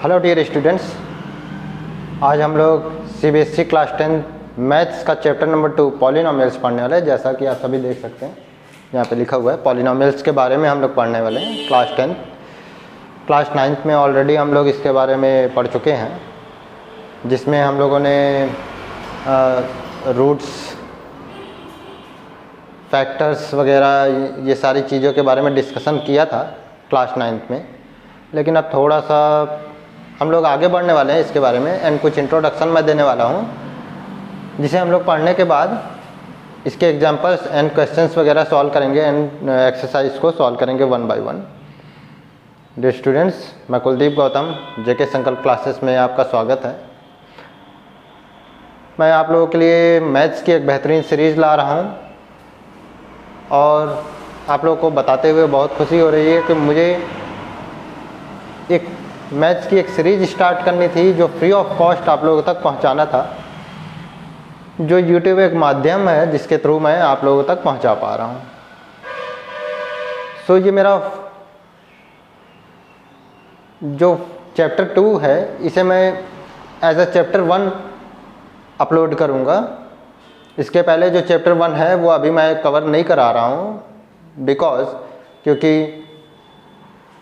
Hello dear students, आज हम लोग सीबीएसई क्लास 10 मैथ्स का चैप्टर नंबर 2 पॉलिनोमियल्स पढ़ने वाले हैं। जैसा कि आप सभी देख सकते हैं यहाँ पे लिखा हुआ है पॉलिनोमियल्स के बारे में हम लोग पढ़ने वाले हैं। क्लास 10 क्लास 9 में ऑलरेडी हम लोग इसके बारे में पढ़ चुके हैं, जिसमें हम लोगों ने रूट्स, फैक्टर्स वगैरह ये सारी चीज़ों के बारे में डिस्कशन किया था क्लास 9 में। लेकिन अब थोड़ा सा हम लोग आगे बढ़ने वाले हैं इसके बारे में एंड कुछ इंट्रोडक्शन मैं देने वाला हूँ, जिसे हम लोग पढ़ने के बाद इसके एग्जांपल्स एंड क्वेश्चंस वगैरह सॉल्व करेंगे एंड एक्सरसाइज को सॉल्व करेंगे one by one. Dear students, मैं कुलदीप गौतम जेके संकल्प क्लासेस में आपका स्वागत है। मैं आप लोगों के लिए मैथ्स की एक बेहतरीन सीरीज़ ला रहा हूँ और आप लोगों को बताते हुए बहुत खुशी हो रही है कि मुझे एक मैथ्स की एक सीरीज़ स्टार्ट करनी थी जो फ्री ऑफ कॉस्ट आप लोगों तक पहुंचाना था, जो यूट्यूब एक माध्यम है जिसके थ्रू मैं आप लोगों तक पहुंचा पा रहा हूं। सो ये मेरा जो चैप्टर 2 है इसे मैं एज अ चैप्टर 1 अपलोड करूंगा। इसके पहले जो चैप्टर 1 है वो अभी मैं कवर नहीं करा रहा हूं क्योंकि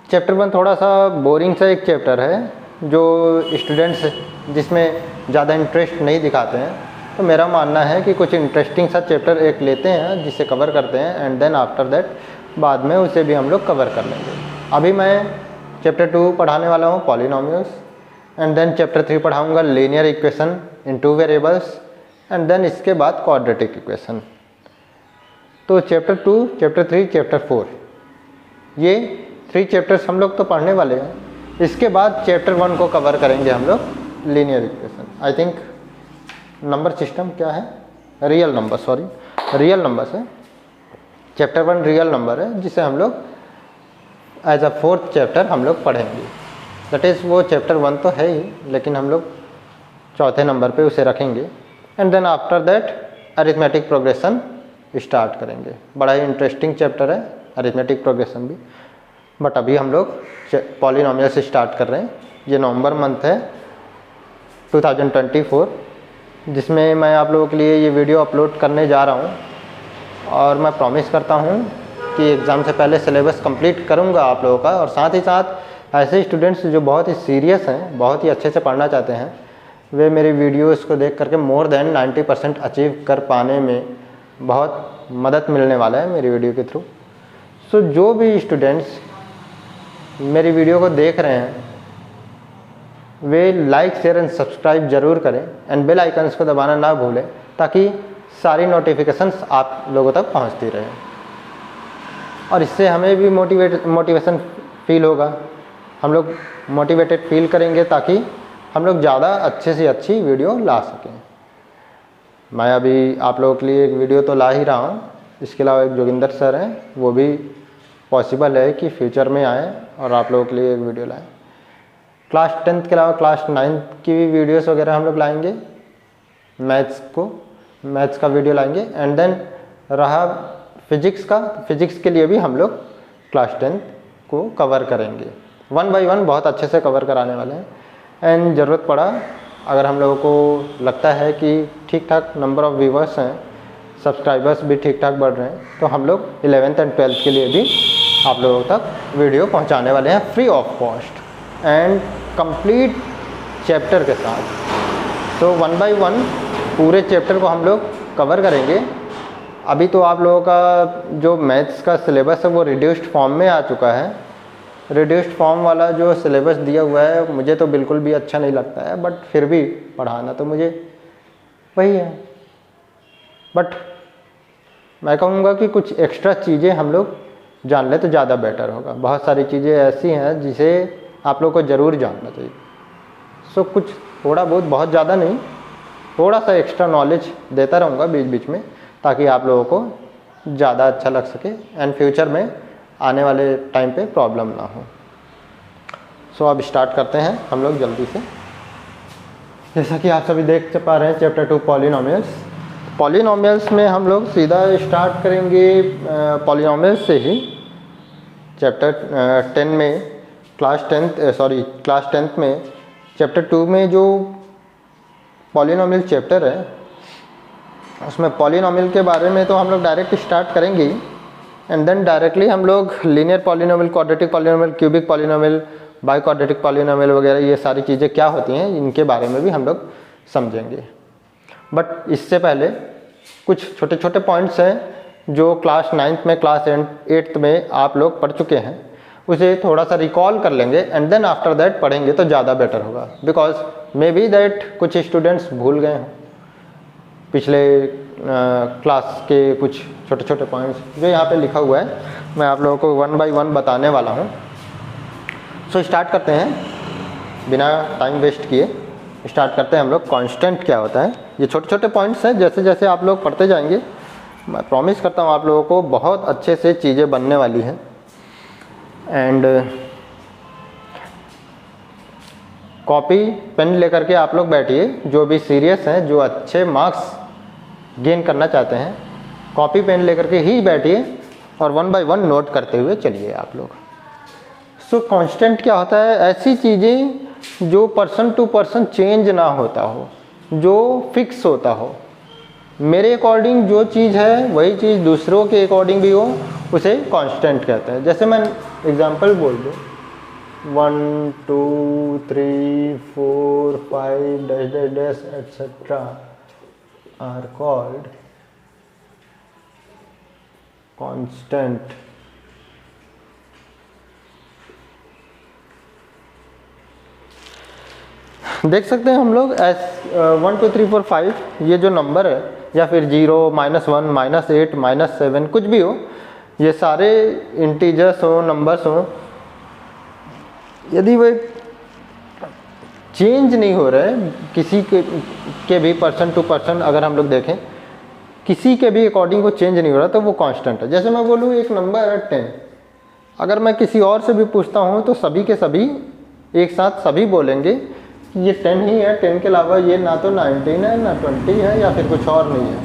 चैप्टर 1 थोड़ा सा बोरिंग सा एक चैप्टर है जो स्टूडेंट्स जिसमें ज़्यादा इंटरेस्ट नहीं दिखाते हैं। तो मेरा मानना है कि कुछ इंटरेस्टिंग सा चैप्टर एक लेते हैं जिसे कवर करते हैं एंड देन आफ्टर दैट बाद में उसे भी हम लोग कवर कर लेंगे। अभी मैं चैप्टर 2 पढ़ाने वाला हूँ पॉलिनोमियल्स एंड देन चैप्टर 3 पढ़ाऊँगा linear equation in 2 variables and then इसके बाद क्वाड्रेटिक इक्वेशन। तो चैप्टर 2, चैप्टर 3, चैप्टर 4 ये 3 चैप्टर्स हम लोग तो पढ़ने वाले हैं। इसके बाद चैप्टर 1 को कवर करेंगे हम लोग linear equation. I think number system क्या है, रियल नंबर्स है। चैप्टर 1 रियल नंबर है जिसे हम लोग एज अ 4th चैप्टर हम लोग पढ़ेंगे। दैट इज़ वो चैप्टर 1 तो है ही, लेकिन हम लोग 4थे नंबर पे उसे रखेंगे and then after that arithmetic progression start करेंगे। बड़ा ही इंटरेस्टिंग चैप्टर है अरिथमेटिक प्रोग्रेशन भी। बट अभी हम लोग पॉलिनोमियल से स्टार्ट कर रहे हैं। ये नवंबर मंथ है 2024, जिसमें मैं आप लोगों के लिए ये वीडियो अपलोड करने जा रहा हूँ और मैं प्रॉमिस करता हूँ कि एग्ज़ाम से पहले सिलेबस कंप्लीट करूँगा आप लोगों का। और साथ ही साथ ऐसे स्टूडेंट्स जो बहुत ही सीरियस हैं, बहुत ही अच्छे से पढ़ना चाहते हैं, वे मेरी वीडियोस को देख करके मोर देन 90% अचीव कर पाने में बहुत मदद मिलने वाला है मेरी वीडियो के थ्रू। सो जो भी स्टूडेंट्स मेरी वीडियो को देख रहे हैं वे लाइक, शेयर एंड सब्सक्राइब जरूर करें एंड बेल आइकन्स को दबाना ना भूलें, ताकि सारी नोटिफिकेशंस आप लोगों तक पहुंचती रहें। और इससे हमें भी मोटिवेशन फील होगा, हम लोग मोटिवेटेड फील करेंगे ताकि हम लोग ज़्यादा अच्छे से अच्छी वीडियो ला सकें। मैं अभी आप लोगों के लिए एक वीडियो तो ला ही रहा हूँ, इसके अलावा एक जोगिंदर सर हैं, वो भी पॉसिबल है कि फ्यूचर में आए और आप लोगों के लिए एक वीडियो लाएं। क्लास 10th के अलावा क्लास 9 की भी वीडियोस वगैरह हम लोग लाएंगे, मैथ्स का वीडियो लाएंगे एंड देन रहा फिजिक्स के लिए भी हम लोग क्लास 10th को कवर करेंगे। 1 बाय 1 बहुत अच्छे से कवर कराने वाले हैं एंड ज़रूरत पड़ा, अगर हम लोगों को लगता है कि ठीक ठाक नंबर ऑफ़ व्यूवर्स हैं, सब्सक्राइबर्स भी ठीक ठाक बढ़ रहे हैं, तो हम लोग 11th एंड 12th के लिए भी आप लोगों तक वीडियो पहुंचाने वाले हैं free of cost and complete chapter के साथ। तो 1 बाय 1 पूरे चैप्टर को हम लोग कवर करेंगे। अभी तो आप लोगों का जो मैथ्स का सिलेबस है वो रिड्यूस्ड फॉर्म में आ चुका है। रिड्यूस्ड फॉर्म वाला जो सिलेबस दिया हुआ है मुझे तो बिल्कुल भी अच्छा नहीं लगता है, बट फिर भी पढ़ाना तो मुझे वही है। बट मैं कहूँगा कि कुछ एक्स्ट्रा चीज़ें हम लोग जान ले तो ज़्यादा बेटर होगा। बहुत सारी चीज़ें ऐसी हैं जिसे आप लोग को ज़रूर जानना चाहिए। सो कुछ थोड़ा बहुत ज़्यादा नहीं, थोड़ा सा एक्स्ट्रा नॉलेज देता रहूँगा बीच बीच में, ताकि आप लोगों को ज़्यादा अच्छा लग सके एंड फ्यूचर में आने वाले टाइम पे प्रॉब्लम ना हो। सो अब स्टार्ट करते हैं हम लोग जल्दी से। जैसा कि आप सभी देख पा रहे हैं चैप्टर 2 पॉलिनोमियल्स में हम लोग सीधा स्टार्ट करेंगे पॉलिनोमियल्स से ही। चैप्टर 10 में क्लास 10th में चैप्टर 2 में जो पॉलिनोमियल चैप्टर है उसमें पॉलिनोमियल के बारे में तो हम लोग डायरेक्ट स्टार्ट करेंगे ही, एंड देन डायरेक्टली हम लोग linear polynomial, quadratic polynomial, cubic polynomial, by quadratic polynomial वगैरह ये सारी चीज़ें क्या होती हैं इनके बारे में भी हम लोग समझेंगे। बट इससे पहले कुछ छोटे छोटे पॉइंट्स हैं जो क्लास 9th में, क्लास 8th में आप लोग पढ़ चुके हैं, उसे थोड़ा सा रिकॉल कर लेंगे एंड देन आफ्टर दैट पढ़ेंगे तो ज़्यादा बेटर होगा। बिकॉज मे बी दैट कुछ स्टूडेंट्स भूल गए हैं पिछले क्लास के कुछ छोटे छोटे पॉइंट्स जो यहाँ पे लिखा हुआ है, मैं आप लोगों को 1 बाय 1 बताने वाला हूँ। सो स्टार्ट करते हैं, बिना टाइम वेस्ट किए स्टार्ट करते हैं हम लोग। कांस्टेंट क्या होता है, ये छोटे छोटे पॉइंट्स हैं, जैसे जैसे आप लोग पढ़ते जाएंगे मैं प्रॉमिस करता हूँ आप लोगों को बहुत अच्छे से चीज़ें बनने वाली हैं। एंड कॉपी पेन लेकर के आप लोग बैठिए, जो भी सीरियस हैं, जो अच्छे मार्क्स गेन करना चाहते हैं, कॉपी पेन लेकर के ही बैठिए और 1 बाय 1 नोट करते हुए चलिए आप लोग। सो कांस्टेंट क्या होता है, ऐसी चीज़ें जो पर्सन टू पर्सन चेंज ना होता हो, जो फिक्स होता हो। मेरे अकॉर्डिंग जो चीज़ है वही चीज़ दूसरों के अकॉर्डिंग भी हो, उसे कांस्टेंट कहते हैं। जैसे मैं एग्जांपल बोल दूँ 1 2 3 4 5 dash dash dash etcetera are called constant. देख सकते हैं हम लोग 1 2 3 4 5 ये जो नंबर है, या फिर 0 -1 -8 -7 कुछ भी हो, ये सारे इंटीजर्स हो, नंबर्स हो, यदि वे चेंज नहीं हो रहे किसी के भी पर्सन टू पर्सन, अगर हम लोग देखें किसी के भी अकॉर्डिंग वो चेंज नहीं हो रहा तो वो कांस्टेंट है। जैसे मैं बोलूँ एक नंबर है 10, अगर मैं किसी और से भी पूछता हूँ तो सभी के सभी एक साथ सभी बोलेंगे कि ये 10 ही है, 10 के अलावा ये ना तो 19 है ना 20 है या फिर कुछ और नहीं है।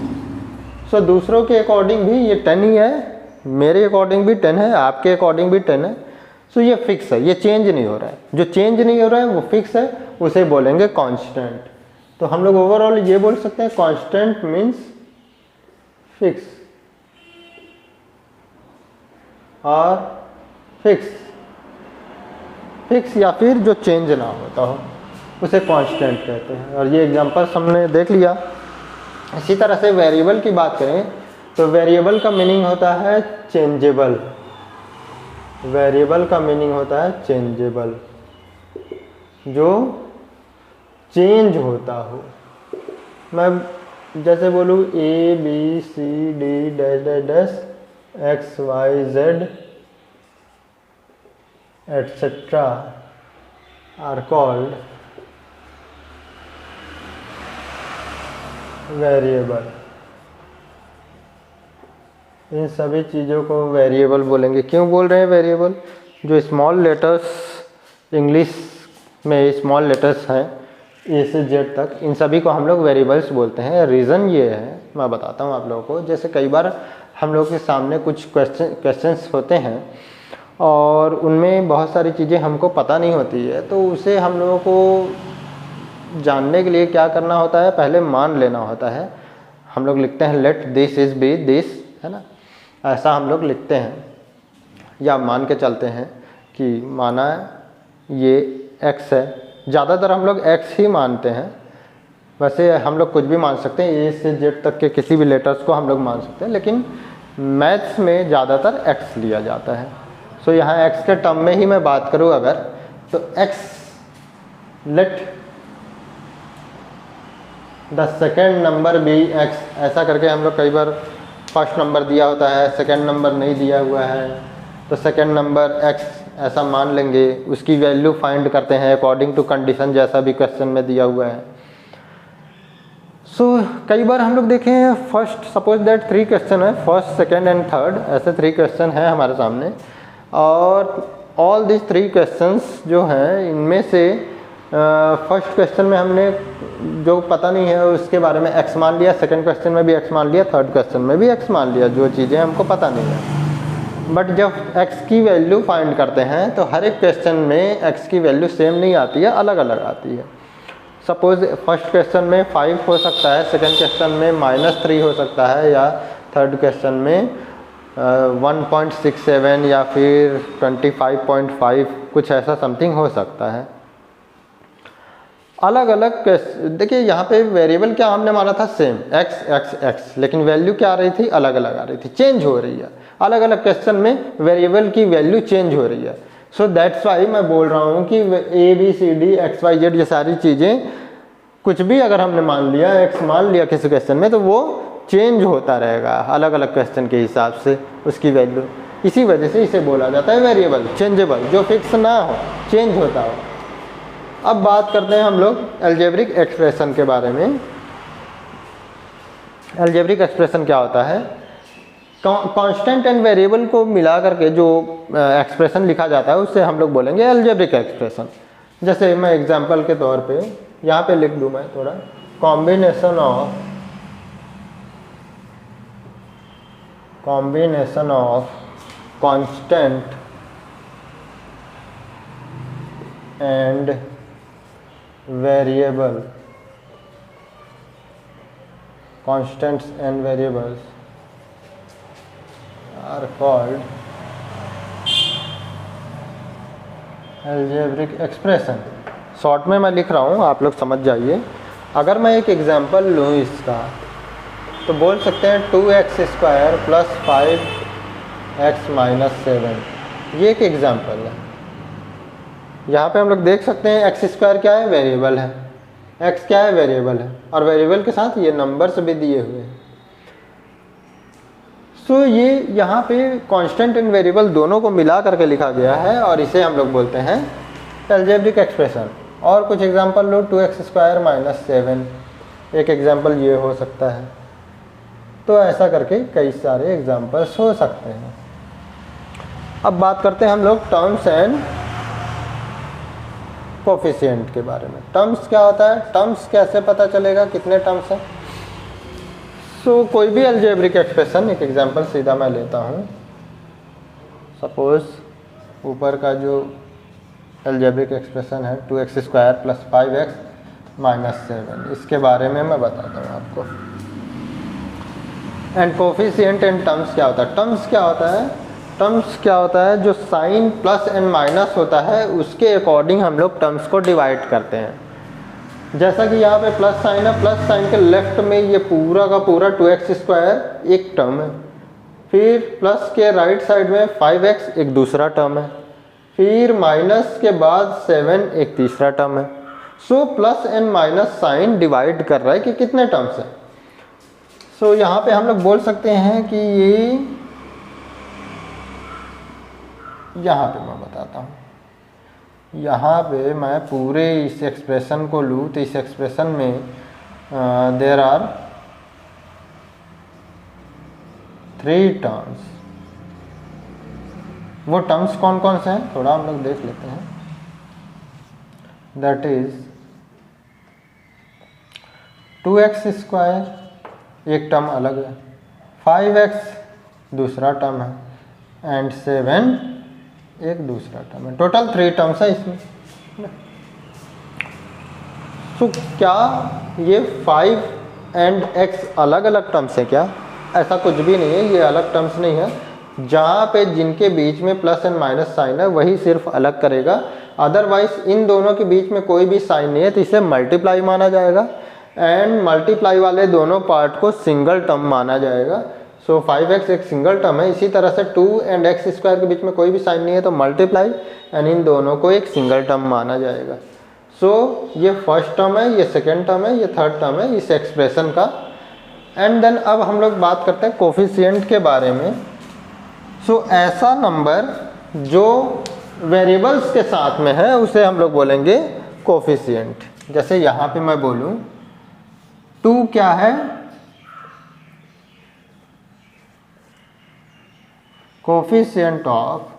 सो दूसरों के अकॉर्डिंग भी ये 10 ही है, मेरे अकॉर्डिंग भी 10 है, आपके अकॉर्डिंग भी 10 है। सो ये फिक्स है, ये चेंज नहीं हो रहा है। जो चेंज नहीं हो रहा है वो फिक्स है, उसे बोलेंगे कांस्टेंट। तो हम लोग ओवरऑल ये बोल सकते हैं कांस्टेंट मीन्स फिक्स और फिक्स या फिर जो चेंज ना होता हो उसे कांस्टेंट कहते हैं। और ये एग्जांपल्स हमने देख लिया। इसी तरह से वेरिएबल की बात करें तो वेरिएबल का मीनिंग होता है चेंजेबल। वेरिएबल का मीनिंग होता है चेंजेबल, जो चेंज होता हो। मैं जैसे बोलूँ ABCD dash dash dash XYZ etcetera are called variable. इन सभी चीज़ों को वेरिएबल बोलेंगे। क्यों बोल रहे हैं वेरिएबल? जो स्मॉल लेटर्स इंग्लिश में स्मॉल लेटर्स हैं A से Z तक, इन सभी को हम लोग वेरिएबल्स बोलते हैं। रीज़न ये है, मैं बताता हूँ आप लोगों को। जैसे कई बार हम लोग के सामने कुछ क्वेश्चंस होते हैं और उनमें बहुत सारी चीज़ें हमको पता नहीं होती है, तो उसे हम लोगों को जानने के लिए क्या करना होता है, पहले मान लेना होता है। हम लोग लिखते हैं let this is B this, है ना, ऐसा हम लोग लिखते हैं या मान के चलते हैं कि माना ये x है। ज़्यादातर हम लोग x ही मानते हैं, वैसे हम लोग कुछ भी मान सकते हैं, A से Z तक के किसी भी लेटर्स को हम लोग मान सकते हैं, लेकिन मैथ्स में ज़्यादातर x लिया जाता है। सो यहाँ x के टर्म में ही मैं बात करूँ अगर, तो x let the second number be x, ऐसा करके हम लोग कई बार फर्स्ट नंबर दिया होता है, सेकेंड नंबर नहीं दिया हुआ है, तो सेकेंड नंबर x ऐसा मान लेंगे, उसकी वैल्यू फाइंड करते हैं अकॉर्डिंग टू कंडीशन, जैसा भी क्वेश्चन में दिया हुआ है। सो कई बार हम लोग देखें फर्स्ट, सपोज दैट 3 क्वेश्चन है, फर्स्ट सेकेंड एंड थर्ड, ऐसे 3 क्वेश्चन है हमारे सामने, और ऑल दिस 3 क्वेश्चंस जो हैं इनमें से फर्स्ट क्वेश्चन में हमने जो पता नहीं है उसके बारे में x मान लिया, सेकंड क्वेश्चन में भी x मान लिया, थर्ड क्वेश्चन में भी x मान लिया, जो चीज़ें हमको पता नहीं है। बट जब x की वैल्यू फाइंड करते हैं तो हर एक क्वेश्चन में x की वैल्यू सेम नहीं आती है, अलग अलग आती है। सपोज फर्स्ट क्वेश्चन में 5 हो सकता है, सेकंड क्वेश्चन में -3 हो सकता है, या थर्ड क्वेश्चन में 1.67 या फिर 25.5 कुछ ऐसा समथिंग हो सकता है। अलग अलग देखिए यहाँ पे वेरिएबल क्या हमने माना था सेम x, लेकिन वैल्यू क्या आ रही थी, अलग अलग आ रही थी, चेंज हो रही है। अलग अलग क्वेश्चन में वेरिएबल की वैल्यू चेंज हो रही है। सो दैट्स वाई मैं बोल रहा हूँ कि ABCD XYZ ये सारी चीज़ें कुछ भी अगर हमने मान लिया, x मान लिया किसी क्वेश्चन में, तो वो चेंज होता रहेगा अलग अलग क्वेश्चन के हिसाब से उसकी वैल्यू। इसी वजह से इसे बोला जाता है वेरिएबल, चेंजेबल, जो फिक्स ना हो, चेंज होता हो। अब बात करते हैं हम लोग अलजेब्रिक एक्सप्रेशन के बारे में। अलजेब्रिक एक्सप्रेशन क्या होता है? कांस्टेंट एंड वेरिएबल को मिला करके जो एक्सप्रेशन लिखा जाता है उससे हम लोग बोलेंगे अलजेब्रिक एक्सप्रेशन। जैसे मैं एग्जांपल के तौर पे यहाँ पे लिख दूँ, मैं थोड़ा combination of constant and variable, constants and variables are called algebraic expression। Short में मैं लिख रहा हूँ, आप लोग समझ जाइए। अगर मैं एक एग्जांपल लूँ इसका, तो बोल सकते हैं 2x square plus 5x minus 7, ये एक एग्जांपल है। यहाँ पे हम लोग देख सकते हैं x स्क्वायर क्या है, वेरिएबल है, x क्या है, वेरिएबल है, और वेरिएबल के साथ ये नंबर्स भी दिए हुए हैं। सो ये यहाँ पे कांस्टेंट एंड वेरिएबल दोनों को मिला करके लिखा गया है, और इसे हम लोग बोलते हैं अलजेब्रिक एक्सप्रेशन। और कुछ एग्जांपल लो, 2x स्क्वायर माइनस 7, एक एग्जांपल ये हो सकता है। तो ऐसा करके कई सारे एग्जांपल्स हो सकते हैं। अब बात करते हैं हम लोग टर्म्स एंड कोफिशिएंट के बारे में। टर्म्स क्या होता है, टर्म्स कैसे पता चलेगा कितने टर्म्स हैं? सो कोई भी अलजेब्रिक एक्सप्रेशन, एक एग्जांपल सीधा मैं लेता हूँ। सपोज ऊपर का जो अलजेब्रिक एक्सप्रेशन है 2x square plus 5x minus 7, इसके बारे में मैं बताता हूँ आपको। एंड कोफिशिएंट एंड टर्म्स क्या होता है? टर्म्स क्या होता है? टर्म्स क्या होता है? जो साइन प्लस एंड माइनस होता है उसके अकॉर्डिंग हम लोग टर्म्स को डिवाइड करते हैं। जैसा कि यहाँ पे प्लस साइन है, प्लस साइन के लेफ्ट में ये पूरा का पूरा 2x स्क्वायर एक टर्म है, फिर प्लस के राइट साइड में 5x एक दूसरा टर्म है, फिर माइनस के बाद 7 एक तीसरा टर्म है। So plus and minus sign divide कर रहा है कि कितने टर्म्स हैं। सो यहाँ पे हम लोग बोल सकते हैं कि ये, यहाँ पे मैं बताता हूँ, यहाँ पे मैं पूरे इस एक्सप्रेशन को लूँ तो इस एक्सप्रेशन में देयर आर 3 टर्म्स। वो टर्म्स कौन कौन से हैं थोड़ा हम लोग देख लेते हैं। दैट इज 2x स्क्वायर एक टर्म अलग है, 5x दूसरा टर्म है, एंड 7 एक दूसरा टर्म है। टोटल 3 टर्म्स है इसमें। तो क्या ये 5 एंड x अलग अलग टर्म्स है क्या? ऐसा कुछ भी नहीं है, ये अलग टर्म्स नहीं है। जहाँ पे जिनके बीच में प्लस एंड माइनस साइन है वही सिर्फ अलग करेगा, अदरवाइज इन दोनों के बीच में कोई भी साइन नहीं है तो इसे मल्टीप्लाई माना जाएगा, एंड मल्टीप्लाई वाले दोनों पार्ट को सिंगल टर्म माना जाएगा। सो 5x एक सिंगल टर्म है, इसी तरह से 2 एंड x स्क्वायर के बीच में कोई भी साइन नहीं है तो मल्टीप्लाई, एंड इन दोनों को एक सिंगल टर्म माना जाएगा। सो ये फर्स्ट टर्म है, ये सेकेंड टर्म है, ये थर्ड टर्म है इस एक्सप्रेशन का। एंड देन अब हम लोग बात करते हैं कोफिशिएंट के बारे में। सो ऐसा नंबर जो वेरिएबल्स के साथ में है उसे हम लोग बोलेंगे कोफिशिएंट। जैसे यहाँ पे मैं बोलूँ 2 क्या है, coefficient of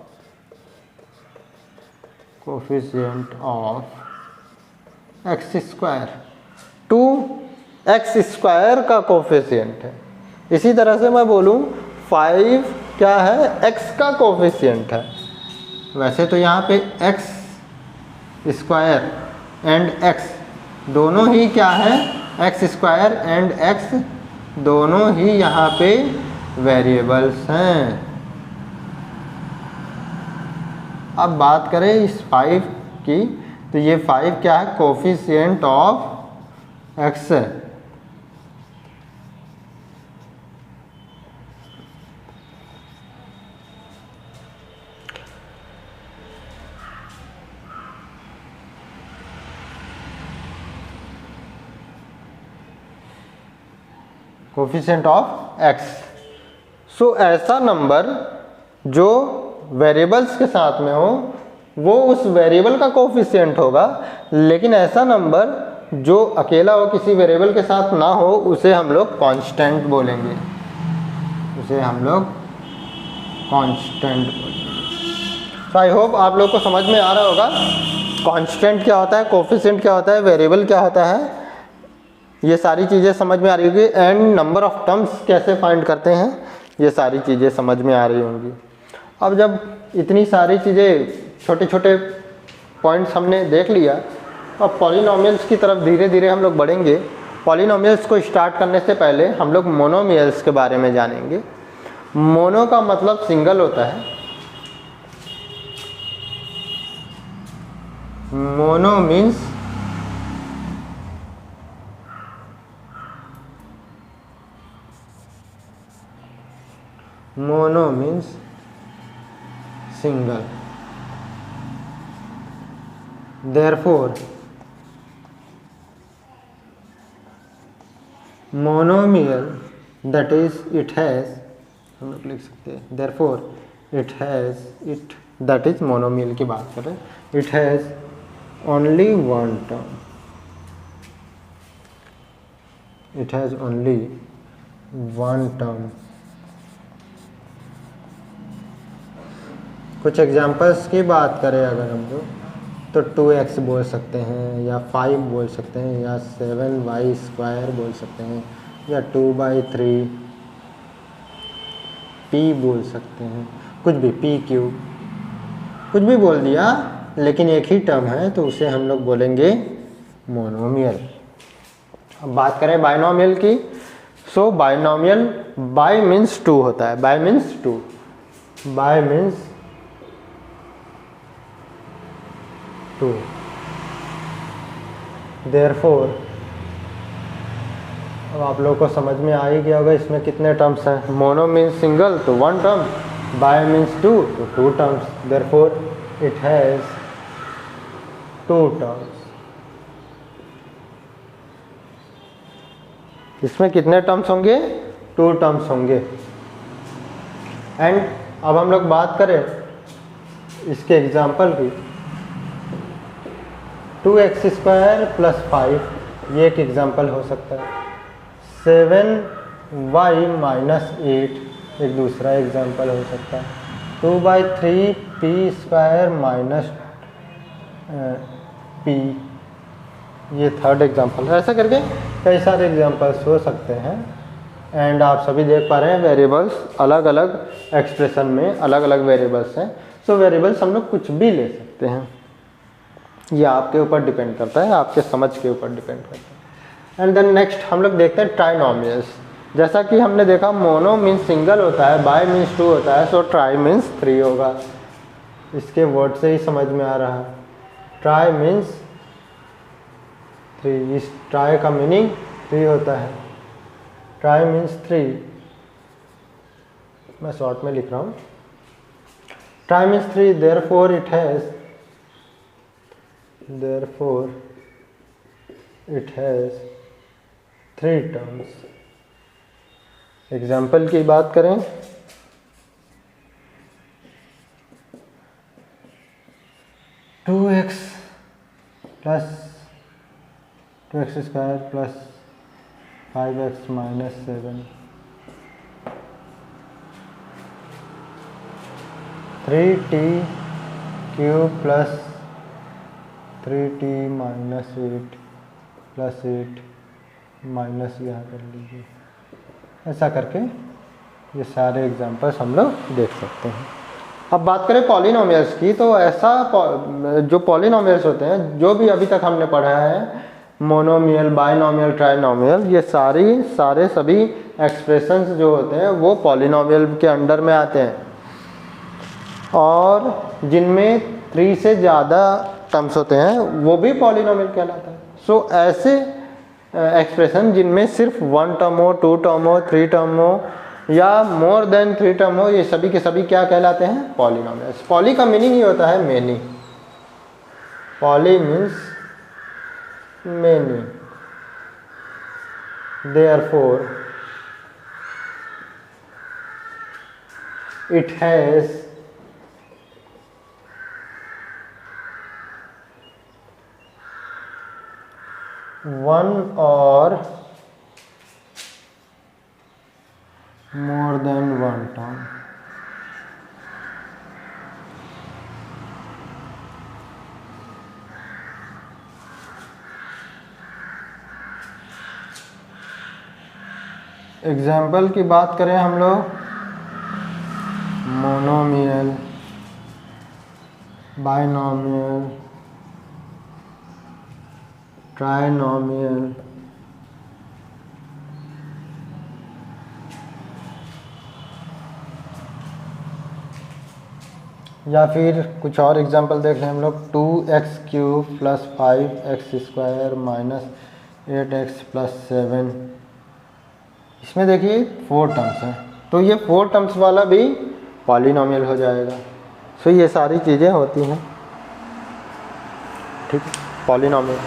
x square, 2x square का कोफिशिएंट है। इसी तरह से मैं बोलूँ 5 क्या है, x का कोफिशिएंट है। वैसे तो यहाँ पे x स्क्वायर एंड x दोनों ही क्या है, एक्स स्क्वायर एंड x दोनों ही यहाँ पे वेरिएबल्स हैं। अब बात करें इस 5 की, तो ये 5 क्या है, कोफिशिएंट ऑफ x है। Coefficient of x। सो ऐसा नंबर जो वेरिएबल्स के साथ में हो वो उस वेरिएबल का कोफिशिएंट होगा, लेकिन ऐसा नंबर जो अकेला हो, किसी वेरिएबल के साथ ना हो, उसे हम लोग कांस्टेंट बोलेंगे, उसे हम लोग कांस्टेंट बोलेंगे। सो आई होप आप लोग को समझ में आ रहा होगा कांस्टेंट क्या होता है, कोफिशिएंट क्या होता है, वेरिएबल क्या होता है, ये सारी चीज़ें समझ में आ रही होगी। एंड नंबर ऑफ टर्म्स कैसे फाइंड करते हैं, ये सारी चीज़ें समझ में आ रही होंगी। अब जब इतनी सारी चीज़ें, छोटे छोटे पॉइंट्स हमने देख लिया, अब पॉलिनोमियल्स की तरफ धीरे धीरे हम लोग बढ़ेंगे। पॉलिनोमियल्स को स्टार्ट करने से पहले हम लोग मोनोमियल्स के बारे में जानेंगे। मोनो का मतलब सिंगल होता है, mono means single. Therefore, monomial, that is it has, हम लोग लिख सकते हैं, therefore it has, it that is monomial की बात करें, it has only one term, it has only one term। कुछ एग्जांपल्स की बात करें अगर हम लोग, तो 2x बोल सकते हैं, या 5 बोल सकते हैं, या 7y² बोल सकते हैं, या 2/3 p बोल सकते हैं, कुछ भी, p³ कुछ भी बोल दिया, लेकिन एक ही टर्म है तो उसे हम लोग बोलेंगे मोनोमियल। अब बात करें बाइनोमियल की। सो बाइनोमियल, बाय मीन्स 2 होता है, bye means 2, bye means 2। Therefore, अब आप लोगों को समझ में आ ही गया होगा इसमें कितने टर्म्स हैं। मोनो मीन्स सिंगल तो 1 टर्म, बाय मीन्स 2 तो 2 terms. Therefore, it has 2 terms. इसमें कितने टर्म्स होंगे, 2 टर्म्स होंगे। एंड अब हम लोग बात करें इसके एग्जाम्पल की, 2x² + 5 ये एक एग्जाम्पल हो सकता है, 7y - 8 एक दूसरा एग्जाम्पल हो सकता है, 2/3 p² - p ये थर्ड एग्जाम्पल है। ऐसा करके कई सारे एग्जाम्पल्स हो सकते हैं। एंड आप सभी देख पा रहे हैं वेरिएबल्स अलग अलग एक्सप्रेशन में अलग अलग वेरिएबल्स हैं। सो वेरिएबल्स हम लोग कुछ भी ले सकते हैं, ये आपके ऊपर डिपेंड करता है, आपके समझ के ऊपर डिपेंड करता है। एंड देन नेक्स्ट हम लोग देखते हैं ट्राइनोमियल्स। जैसा कि हमने देखा मोनो मीन्स सिंगल होता है, बाय मीन्स 2 होता है, सो ट्राई मीन्स 3 होगा। इसके वर्ड से ही समझ में आ रहा है, ट्राई मीन्स 3। इस ट्राई का मीनिंग 3 होता है, ट्राई मीन्स 3। मैं शॉर्ट में लिख रहा हूँ, try means 3। Therefore it has, therefore it has 3 terms। Example की बात करें, 2x² + 5x - 7, 3t³ + 3t - 8 + 8 minus यहाँ कर लीजिए, ऐसा करके ये सारे एग्जांपल्स हम लोग देख सकते हैं। अब बात करें पॉलिनोमियल्स की, तो ऐसा जो पॉलिनोमियल्स होते हैं, जो भी अभी तक हमने पढ़ा है, मोनोमियल, बाइनोमियल, ट्राइनोमियल, ये सारे सभी एक्सप्रेशंस जो होते हैं वो पॉलिनोमियल के अंडर में आते हैं, और जिनमें 3 से ज़्यादा टर्म्स होते हैं वो भी पॉलिनोमियल कहलाता है। सो ऐसे एक्सप्रेशन जिनमें सिर्फ 1 टर्म हो, 2 टर्म हो, 3 टर्म हो या मोर देन 3 टर्म हो, ये सभी के सभी क्या कहलाते हैं? पॉलिनोमियल्स। पॉली का मीनिंग ही होता है many. Poly means many, therefore it has one or more than one term। Example की बात करें हम लोग, मोनोमियल, बाइनोमियल, ट्राइनोमियल, या फिर कुछ और एग्जाम्पल देख लें हम लोग, 2x³ + 5x² - 8x + 7। इसमें देखिए 4 टर्म्स हैं, तो ये 4 टर्म्स वाला भी पॉलिनोमियल हो जाएगा। सो ये सारी चीज़ें होती हैं, ठीक है, पॉलिनोमियल।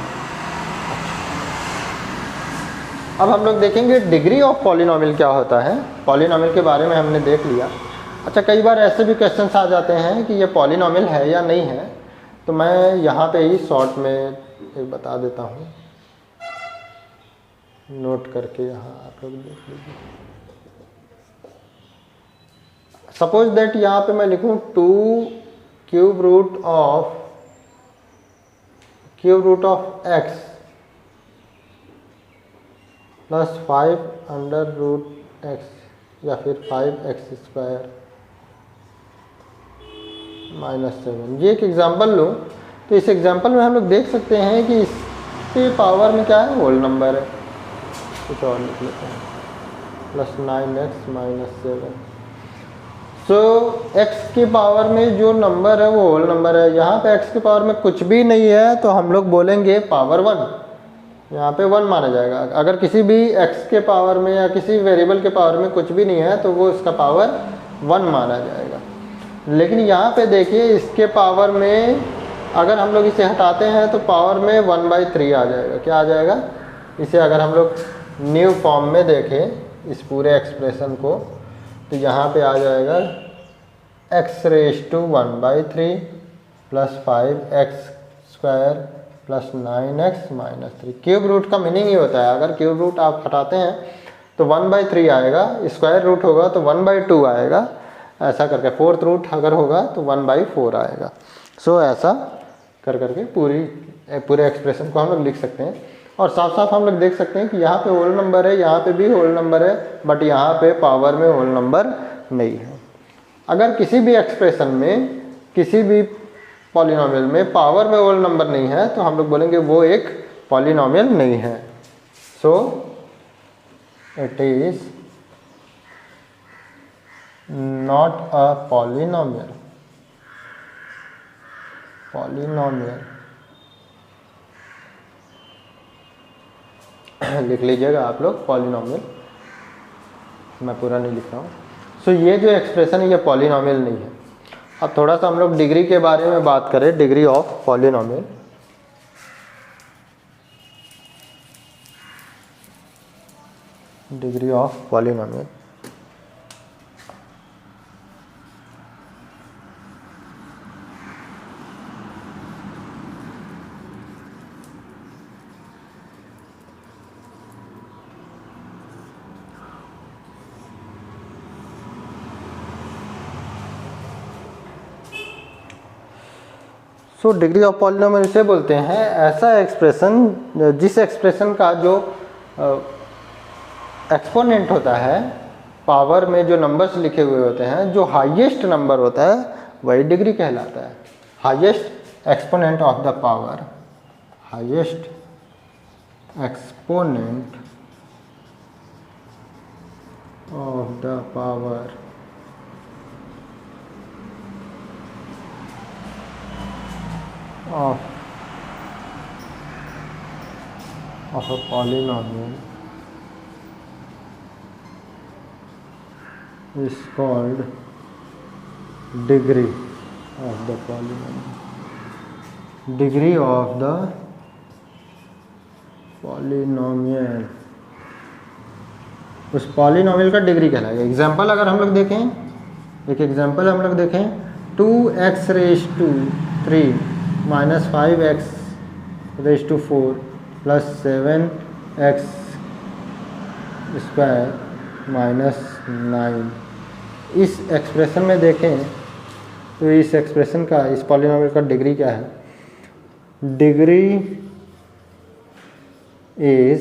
अब हम लोग देखेंगे डिग्री ऑफ पॉलिनोमियल क्या होता है। पॉलिनोमियल के बारे में हमने देख लिया। अच्छा, कई बार ऐसे भी क्वेश्चंस आ जाते हैं कि ये पॉलिनोमियल है या नहीं है, तो मैं यहाँ पे ही शॉर्ट में एक बता देता हूँ, नोट करके यहाँ आप लोग देख लीजिए। सपोज दैट यहाँ पे मैं लिखूँ 2³ ऑफ x + 5√x या फिर 5x² - 7। ये एक एग्जांपल लूँ तो इस एग्जांपल में हम लोग देख सकते हैं कि इसके पावर में क्या है? होल नंबर है। कुछ और लिख लेते हैं, +9x - 7। सो x की पावर में जो नंबर है वो होल नंबर है। यहाँ पे x की पावर में कुछ भी नहीं है तो हम लोग बोलेंगे पावर 1, यहाँ पे 1 माना जाएगा। अगर किसी भी x के पावर में या किसी वेरिएबल के पावर में कुछ भी नहीं है तो वो इसका पावर 1 माना जाएगा। लेकिन यहाँ पे देखिए, इसके पावर में अगर हम लोग इसे हटाते हैं तो पावर में 1/3 आ जाएगा। क्या आ जाएगा? इसे अगर हम लोग न्यू फॉर्म में देखें इस पूरे एक्सप्रेशन को, तो यहाँ पे आ जाएगा x⁻⁴ + 5x² + 9x - 3। Cube root का मीनिंग ही होता है, अगर क्यूब रूट आप हटाते हैं तो 1/3 आएगा, स्क्वायर रूट होगा तो 1/2 आएगा, ऐसा करके 4th रूट अगर होगा तो 1/4 आएगा। सो ऐसा कर करके पूरे एक्सप्रेशन को हम लोग लिख सकते हैं। और साथ साथ हम लोग देख सकते हैं कि यहाँ पे होल नंबर है, यहाँ पे भी होल नंबर है, बट यहाँ पे पावर में होल नंबर नहीं है। अगर किसी भी एक्सप्रेशन में, किसी भी पॉलिनोमियल में पावर में होल नंबर नहीं है तो हम लोग बोलेंगे वो एक पॉलिनोमियल नहीं है। So it is not a polynomial. लिख लीजिएगा आप लोग पॉलिनोमियल, मैं पूरा नहीं लिख रहा हूँ। सो ये जो एक्सप्रेशन है ये पॉलिनोमियल नहीं है। अब थोड़ा सा हम लोग डिग्री के बारे में बात करें, degree of polynomial. Degree of polynomial, so degree of polynomial इसे बोलते हैं ऐसा एक्सप्रेशन जिस एक्सप्रेशन का जो एक्सपोनेंट होता है पावर में जो नंबर्स लिखे हुए होते हैं, जो हाईएस्ट नंबर होता है वही डिग्री कहलाता है। Highest exponent of the power, highest exponent of the power of a polynomial is called degree of the polynomial. Degree of the polynomial, उस पॉलिनोमियल का डिग्री कहलाएगा। एग्जाम्पल अगर हम लोग देखें, एक एग्जाम्पल हम लोग देखें, 2x⁻³ minus 5x⁴ plus 7x² minus 9। इस एक्सप्रेशन में देखें तो इस एक्सप्रेशन का, इस पॉलिनोमियल का डिग्री क्या है? Degree is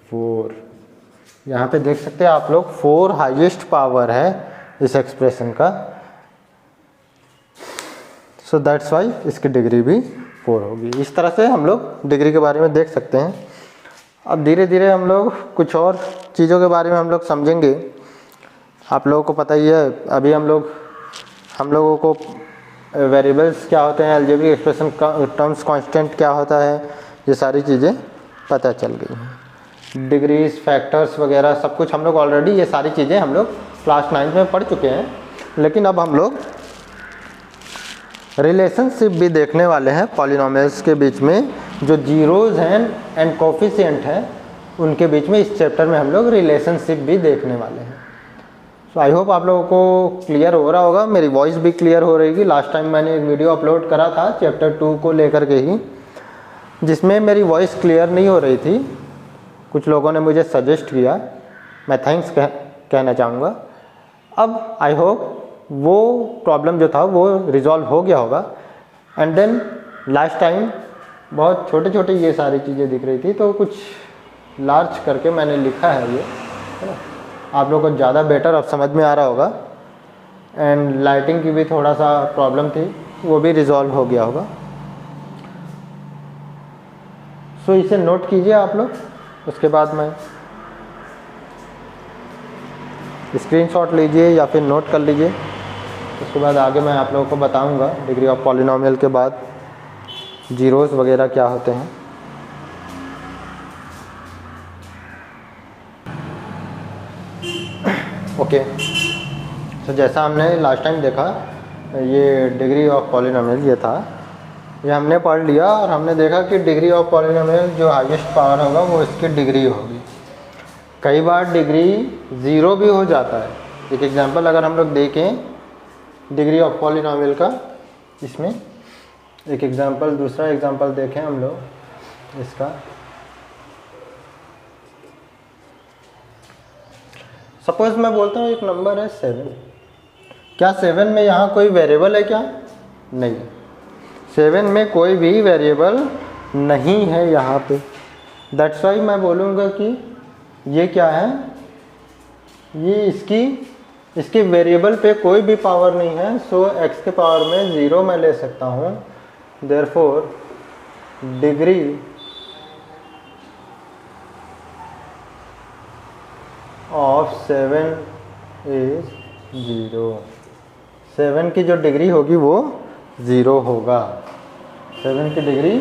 4। यहाँ पे देख सकते हैं आप लोग 4 हाईएस्ट पावर है इस एक्सप्रेशन का, सो दैट्स वाई इसकी डिग्री भी 4 होगी। इस तरह से हम लोग डिग्री के बारे में देख सकते हैं। अब धीरे धीरे हम लोग कुछ और चीज़ों के बारे में हम लोग समझेंगे। आप लोगों को पता ही है, अभी हम लोगों को वेरिएबल्स क्या होते हैं, अलजेब्रिक एक्सप्रेशन टर्म्स कांस्टेंट क्या होता है, ये सारी चीज़ें पता चल गई हैं। डिग्रीज, फैक्टर्स वगैरह सब कुछ हम लोग ऑलरेडी, ये सारी चीज़ें हम लोग क्लास 9 में पढ़ चुके हैं। लेकिन अब हम लोग रिलेशनशिप भी देखने वाले हैं पॉलिनोमियल्स के बीच में, जो जीरोज़ हैं एंड कोफिशिएंट हैं उनके बीच में। इस चैप्टर में हम लोग रिलेशनशिप भी देखने वाले हैं। सो आई होप आप लोगों को क्लियर हो रहा होगा, मेरी वॉइस भी क्लियर हो रहेगी। लास्ट टाइम मैंने एक वीडियो अपलोड करा था चैप्टर 2 को लेकर के ही, जिसमें मेरी वॉइस क्लियर नहीं हो रही थी। कुछ लोगों ने मुझे सजेस्ट किया, मैं थैंक्स कहना चाहूँगा। अब आई होप वो प्रॉब्लम जो था वो रिजॉल्व हो गया होगा। एंड देन लास्ट टाइम बहुत छोटे छोटे ये सारी चीज़ें दिख रही थी, तो कुछ लार्ज करके मैंने लिखा है ये, है ना। आप लोगों को ज़्यादा बेटर अब समझ में आ रहा होगा। एंड लाइटिंग की भी थोड़ा सा प्रॉब्लम थी, वो भी रिजॉल्व हो गया होगा। सो इसे नोट कीजिए आप लोग, उसके बाद मैं स्क्रीनशॉट लीजिए या फिर नोट कर लीजिए। उसके बाद आगे मैं आप लोगों को बताऊंगा डिग्री ऑफ पॉलिनोमियल के बाद जीरोस वगैरह क्या होते हैं। ओके, तो जैसा हमने लास्ट टाइम देखा, ये डिग्री ऑफ पॉलिनोमियल ये था, ये हमने पढ़ लिया और हमने देखा कि डिग्री ऑफ पॉलिनोमियल जो हाईएस्ट पावर होगा वो इसकी डिग्री होगी। कई बार डिग्री 0 भी हो जाता है। एक एग्जांपल अगर हम लोग देखें डिग्री ऑफ पॉलिनोमियल का, इसमें एक एग्जांपल, दूसरा एग्जांपल देखें हम लोग इसका। सपोज मैं बोलता हूँ एक नंबर है 7। क्या 7 में यहाँ कोई वेरिएबल है क्या? नहीं, 7 में कोई भी वेरिएबल नहीं है यहाँ पे। दैट्स वाई मैं बोलूँगा कि ये क्या है, ये इसके वेरिएबल पे कोई भी पावर नहीं है। सो x के पावर में 0 मैं ले सकता हूँ। Therefore degree of 7 is 0। 7 की जो डिग्री होगी वो 0 होगा। 7 की डिग्री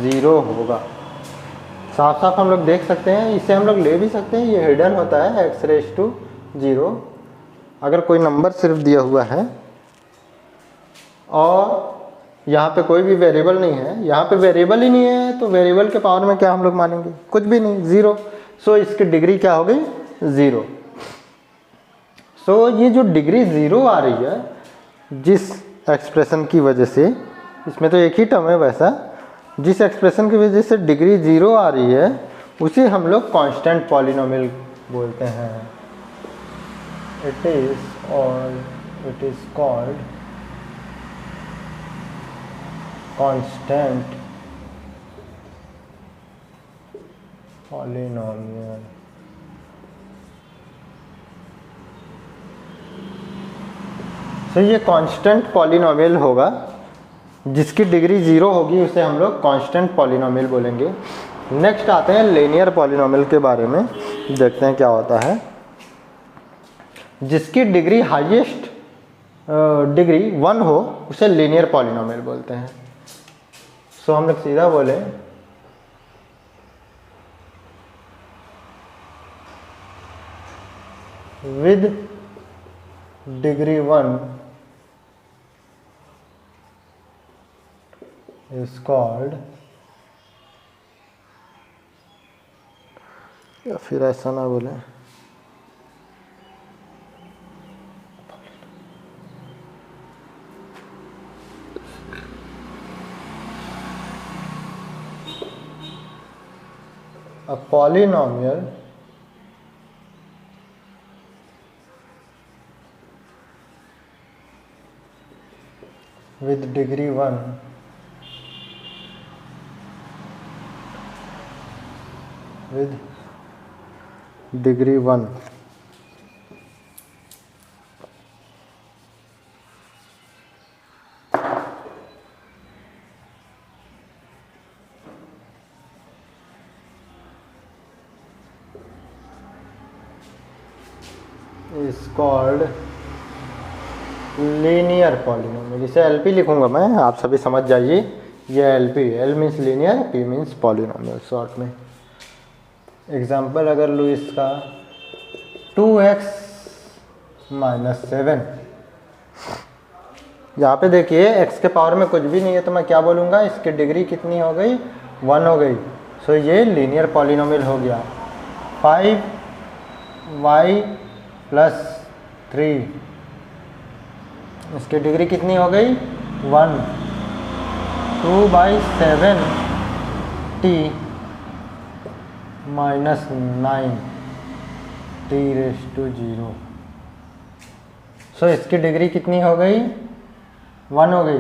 0 होगा। साफ साफ हम लोग देख सकते हैं। इसे हम लोग ले भी सकते हैं, ये हिडन होता है x⁻0। अगर कोई नंबर सिर्फ दिया हुआ है और यहाँ पे कोई भी वेरिएबल नहीं है, यहाँ पे वेरिएबल ही नहीं है, तो वेरिएबल के पावर में क्या हम लोग मानेंगे? कुछ भी नहीं, 0। सो इसकी डिग्री क्या हो गई? 0। सो ये जो डिग्री 0 आ रही है जिस एक्सप्रेशन की वजह से, इसमें तो एक ही टर्म है वैसा, जिस एक्सप्रेशन की वजह से डिग्री 0 आ रही है उसे हम लोग कांस्टेंट पॉलिनोमियल बोलते हैं। It is called constant polynomial. तो ये कांस्टेंट पॉलिनोमियल होगा, जिसकी डिग्री 0 होगी उसे हम लोग कांस्टेंट पॉलिनोमियल बोलेंगे। नेक्स्ट आते हैं लीनियर पॉलिनोमियल के बारे में, देखते हैं क्या होता है। जिसकी डिग्री हाईएस्ट डिग्री 1 हो उसे लीनियर पॉलिनोमियल बोलते हैं। सो हम लोग सीधा बोले विद डिग्री 1 is called, या फिर ऐसा ना बोले, a polynomial with degree 1 with degree 1 is called linear polynomial. इसे एलपी लिखूंगा मैं, आप सभी समझ जाइए, ये LP, L means linear, P means polynomial short में। एग्जाम्पल अगर लूँ इसका 2x माइनस 7, यहाँ पे देखिए x के पावर में कुछ भी नहीं है तो मैं क्या बोलूँगा, इसकी डिग्री कितनी हो गई, 1 हो गई। सो ये लीनियर पॉलिनोमियल हो गया। 5y प्लस 3, इसकी डिग्री कितनी हो गई, 1। 2/7 t माइनस 9 t⁻0। सो इसकी डिग्री कितनी हो गई, 1 हो गई।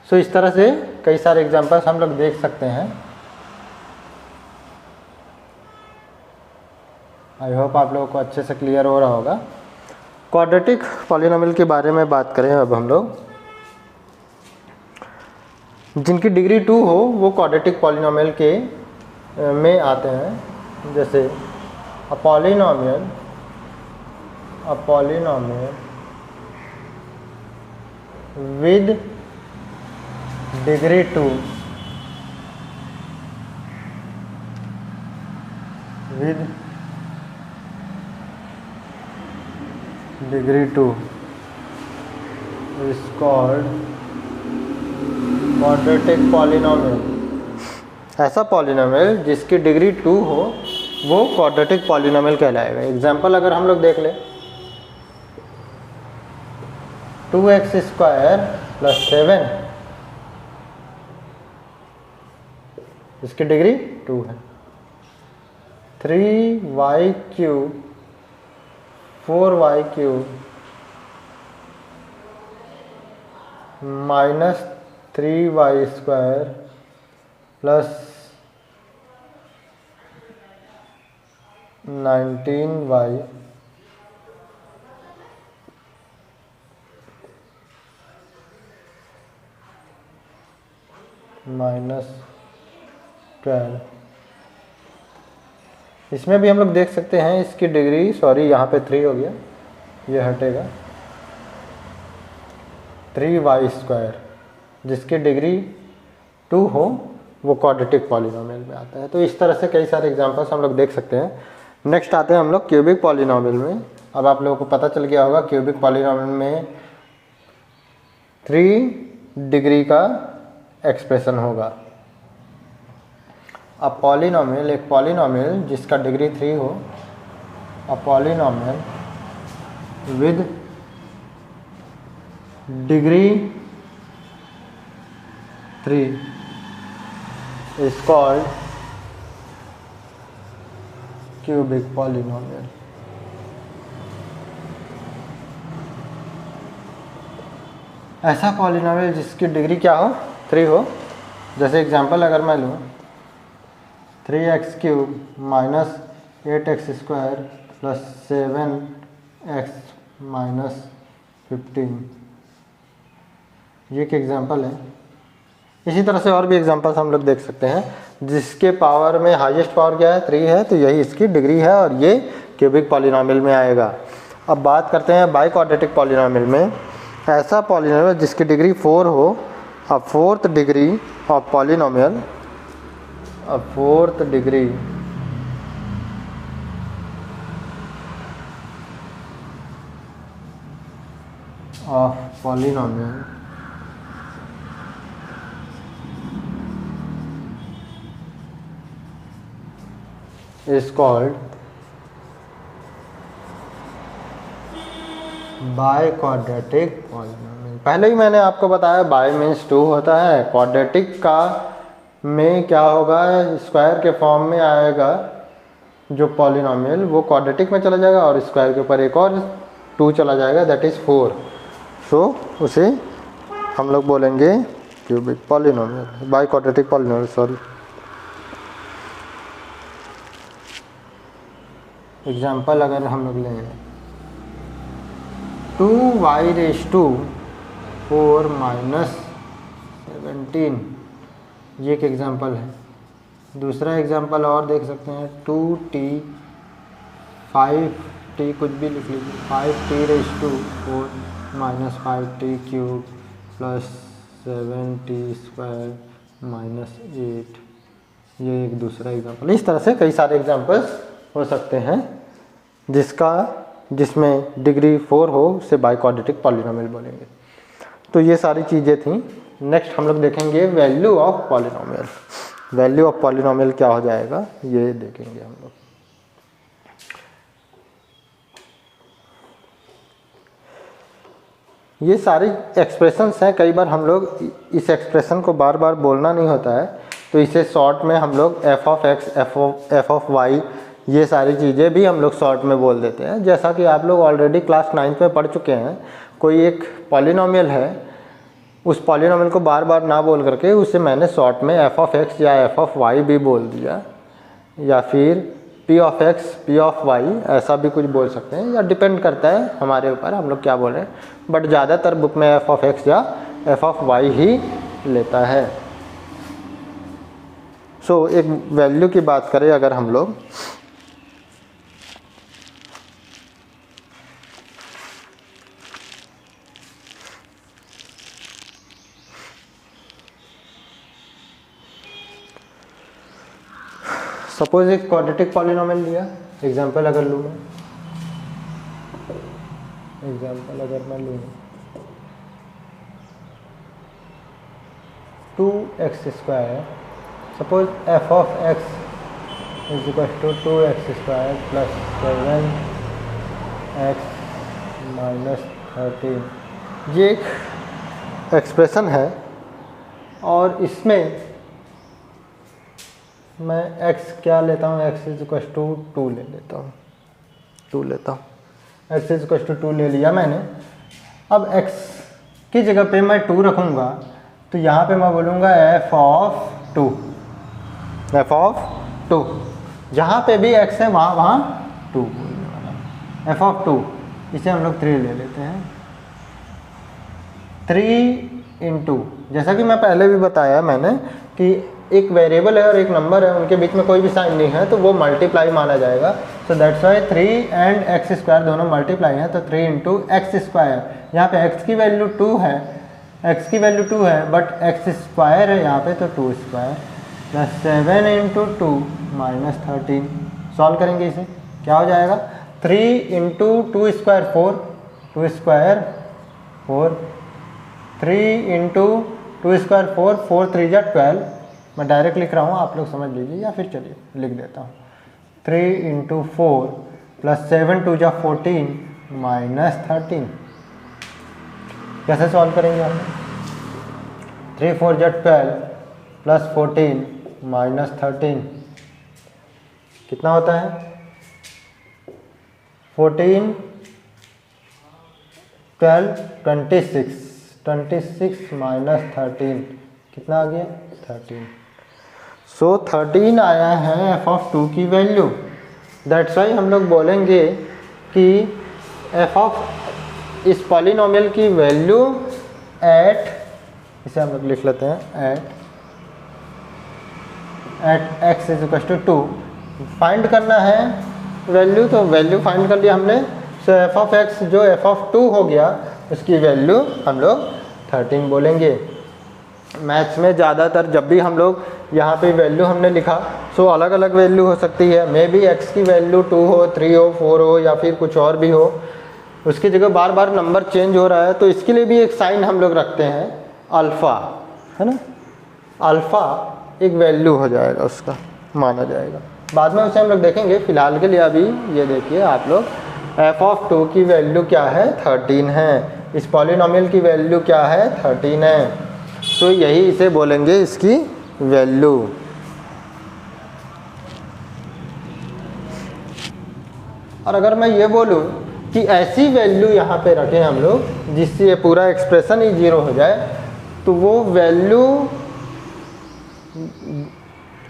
सो इस तरह से कई सारे एग्जांपल्स हम लोग देख सकते हैं। आई होप आप लोगों को अच्छे से क्लियर हो रहा होगा। क्वाड्रेटिक पॉलिनोमियल के बारे में बात करें अब हम लोग, जिनकी डिग्री 2 हो वो क्वाड्रेटिक पॉलिनोमियल के में आते हैं। जैसे a polynomial with degree 2 with degree 2 is called quadratic polynomial. ऐसा पॉलिनोमियल जिसकी डिग्री 2 हो वो क्वाड्रेटिक पॉलिनोमियल कहलाएगा। एग्जाम्पल अगर हम लोग देख लें, 2x² + 7, इसकी डिग्री 2 है। 3y³ 4y³ minus 3y² plus 19y minus 12। इसमें भी हम लोग देख सकते हैं इसकी डिग्री, सॉरी यहाँ पे 3 हो गया, ये हटेगा, 3y², जिसकी डिग्री 2 हो वो क्वाड्रेटिक पॉलिनोमियल में आता है। तो इस तरह से कई सारे एग्जांपल्स हम लोग देख सकते हैं। नेक्स्ट आते हैं हम लोग क्यूबिक पॉलिनोमियल में। अब आप लोगों को पता चल गया होगा क्यूबिक पॉलिनोमियल में 3 डिग्री का एक्सप्रेशन होगा। अ पॉलिनोमियल, एक पॉलिनोमियल जिसका डिग्री 3 हो, a polynomial with degree 3 is called cubic polynomial. ऐसा पॉलिनोमियल जिसकी डिग्री क्या हो, 3 हो। जैसे एग्जांपल अगर मैं लूँ 3x³ minus 8x² plus 7x minus 15। ये एक एग्जांपल है। इसी तरह से और भी एग्जांपल्स हम लोग देख सकते हैं, जिसके पावर में हाईएस्ट पावर क्या है 3 है, तो यही इसकी डिग्री है और ये क्यूबिक पॉलिनोमियल में आएगा। अब बात करते हैं बाई क्वाड्रेटिक पॉलिनोमियल में। ऐसा पॉलिनोमियल जिसकी डिग्री 4 हो, अब फोर्थ डिग्री ऑफ पॉलिनोमियल, अब fourth degree of polynomial is called by quadratic polynomial. पहले ही मैंने आपको बताया बाय मीन्स 2 होता है, क्वाड्रेटिक का में क्या होगा, स्क्वायर के फॉर्म में आएगा जो पॉलिनोमियल, वो क्वाड्रेटिक में चला जाएगा और स्क्वायर के ऊपर एक और 2 चला जाएगा, दैट इज़ 4। सो उसे हम लोग बोलेंगे cubic polynomial, by quadratic polynomial, sorry. Example अगर हम लोग लें 2y⁴ माइनस 17, ये एक एग्जाम्पल है। दूसरा एग्जाम्पल और देख सकते हैं 2t 5t, कुछ भी लिख लीजिए, 5t⁴ minus 5t³ plus 7t² minus 8, ये एक दूसरा एग्जाम्पल। इस तरह से कई सारे एग्जाम्पल्स हो सकते हैं जिसमें डिग्री 4 हो, उसे बाई क्वाड्रेटिक पॉलिनोमियल बोलेंगे। तो ये सारी चीज़ें थी। नेक्स्ट हम लोग देखेंगे value of polynomial. Value of polynomial क्या हो जाएगा ये देखेंगे हम लोग। ये सारी एक्सप्रेशंस हैं, कई बार हम लोग इस एक्सप्रेशन को बार बार बोलना नहीं होता है, तो इसे शॉर्ट में हम लोग f(x), f(y), ये सारी चीज़ें भी हम लोग शॉर्ट में बोल देते हैं। जैसा कि आप लोग ऑलरेडी क्लास 9th में पढ़ चुके हैं, कोई एक पॉलिनोमियल है, उस पॉलिनोमियल को बार बार ना बोल करके उसे मैंने शॉर्ट में f(x) या f(y) भी बोल दिया, या फिर p(x), p(y), ऐसा भी कुछ बोल सकते हैं, या डिपेंड करता है हमारे ऊपर हम लोग क्या बोल रहे हैं, बट ज़्यादातर बुक में f(x) या f(y) ही लेता है। सो एक वैल्यू की बात करें अगर हम लोग, सपोज एक क्वाड्रेटिक पॉलिनोमियल लिया, एग्जांपल अगर लूँ मैं, (2x²), suppose f(x) = 2x² plus 7x minus 13, ये एक एक्सप्रेशन है और इसमें मैं x क्या लेता हूँ, x = 2 ले लेता हूँ, 2 लेता हूँ, x = 2 ले लिया मैंने। अब x की जगह पे मैं 2 रखूँगा, तो यहाँ पे मैं बोलूँगा f(2), जहाँ पे भी x है वहाँ 2 बोलने वाला, f(2), इसे हम लोग 3 ले लेते हैं। 3 जैसा कि मैं पहले भी बताया मैंने कि एक वेरिएबल है और एक नंबर है, उनके बीच में कोई भी साइन नहीं है, तो वो मल्टीप्लाई माना जाएगा। So that's why 3 and x² दोनों मल्टीप्लाई हैं, तो 3 × x²। यहाँ पे x की वैल्यू 2 है, बट x² है यहाँ पे, तो 2² प्लस 7 × 2 माइनस 13। सॉल्व करेंगे इसे, क्या हो जाएगा, 3 × 2² 4, 2² 4, 3 × 2² 4, 4 3 = 12। मैं डायरेक्ट लिख रहा हूँ, आप लोग समझ लीजिए, या फिर चलिए लिख देता हूँ। 3 × 4 प्लस 7 2 = 14 माइनस 13। कैसे सॉल्व करेंगे हम? 3 4 = 12 प्लस 14 माइनस 13 कितना होता है? 14 12 26 माइनस 13 कितना आ गया? 13। सो 13 आया है f(2) की वैल्यू। दैट्स वाई हम लोग बोलेंगे कि इस पॉलिनोमियल की वैल्यू एट, इसे हम लोग लिख लेते हैं at x is equal to 2 find करना है वैल्यू। तो वैल्यू फाइंड कर लिया हमने। सो एफ ऑफ एक्स जो एफ ऑफ 2 हो गया उसकी वैल्यू हम लोग 13 बोलेंगे। मैथ्स में ज़्यादातर जब भी हम लोग यहाँ पे वैल्यू हमने लिखा सो अलग अलग वैल्यू हो सकती है। मे बी एक्स की वैल्यू 2 हो, 3 हो, 4 हो या फिर कुछ और भी हो, उसकी जगह बार बार नंबर चेंज हो रहा है तो इसके लिए भी एक साइन हम लोग रखते हैं अल्फ़ा, है ना। अल्फ़ा एक वैल्यू हो जाएगा, उसका माना जाएगा। बाद में उसे हम लोग देखेंगे। फ़िलहाल के लिए अभी ये देखिए आप लोग, एफ ऑफ 2 की वैल्यू क्या है 13 है, इस पॉलिनोमियल की वैल्यू क्या है 13 है। तो यही इसे बोलेंगे इसकी वैल्यू। और अगर मैं ये बोलूँ कि ऐसी वैल्यू यहाँ पे रखें हम लोग जिससे ये पूरा एक्सप्रेशन ही 0 हो जाए, तो वो वैल्यू